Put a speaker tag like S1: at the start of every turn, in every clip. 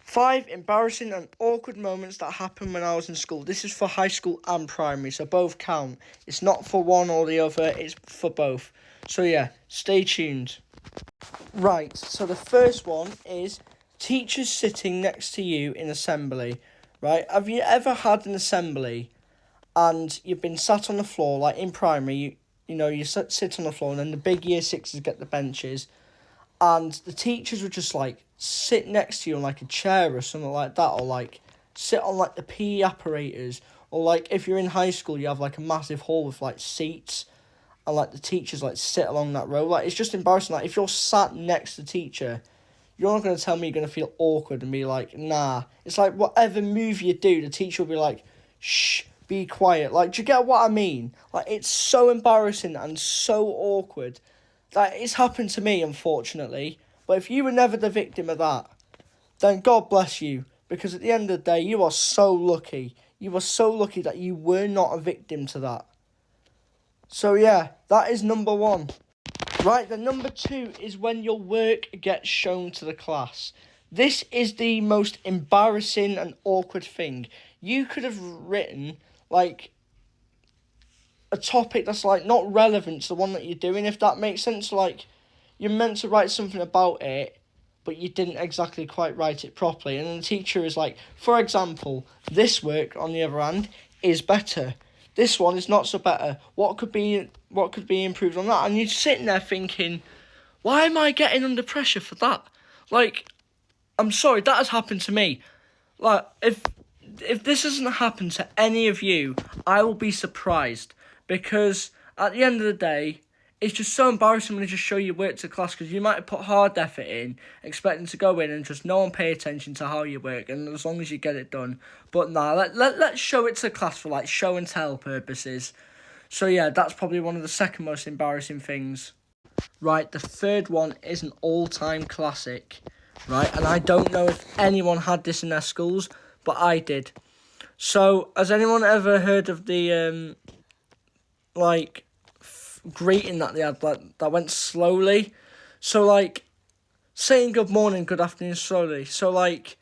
S1: 5 embarrassing and awkward moments that happened when I was in school. This is for high school and primary, so both count. It's not for one or the other, it's for both. So yeah, stay tuned. Right, so the first one is teachers sitting next to you in assembly. Right, have you ever had an assembly and you've been sat on the floor, like in primary, you sit on the floor, and then the big year sixes get the benches, and the teachers would just like sit next to you on like a chair or something like that, or like sit on like the PE apparatus, or like if you're in high school you have like a massive hall with like seats, and like the teachers like sit along that row. Like, it's just embarrassing. Like, if you're sat next to the teacher, you're not going to tell me you're going to feel awkward and be like, nah. It's like whatever move you do, the teacher will be like, shh, be quiet. Like, do you get what I mean? Like, it's so embarrassing and so awkward. Like, it's happened to me, unfortunately. But if you were never the victim of that, then God bless you. Because at the end of the day, you are so lucky. You are so lucky that you were not a victim to that. So yeah, that is number 1. Right, the number 2 is when your work gets shown to the class. This is the most embarrassing and awkward thing. You could have written, like, a topic that's, like, not relevant to the one that you're doing, if that makes sense. Like, you're meant to write something about it, but you didn't exactly quite write it properly. And then the teacher is like, for example, this work, on the other hand, is better. This one is not so better. What could be improved on that? And you're sitting there thinking, why am I getting under pressure for that? Like, I'm sorry, that has happened to me. Like, if this hasn't happened to any of you, I will be surprised. Because at the end of the day, it's just so embarrassing when they just show you work to class, because you might have put hard effort in, expecting to go in and just no one pay attention to how you work, and as long as you get it done. But nah, let's show it to class for like show and tell purposes. So yeah, that's probably one of the second most embarrassing things. Right, the third one is an all-time classic, right? And I don't know if anyone had this in their schools, but I did. So, has anyone ever heard of the, greeting that they had, like, that went slowly? So, like, saying good morning, good afternoon slowly. So, like,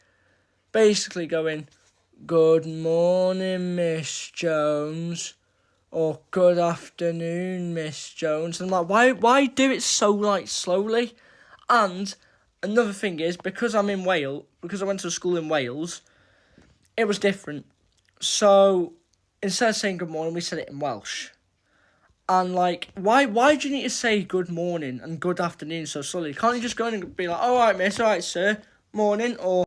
S1: basically going, good morning, Miss Jones, or good afternoon, Miss Jones. And, like, why do it so, like, slowly? And another thing is, because I went to school in Wales, it was different. So, instead of saying good morning, we said it in Welsh. And, like, why do you need to say good morning and good afternoon so slowly? Can't you just go in and be like, all right, miss, all right, sir, morning, or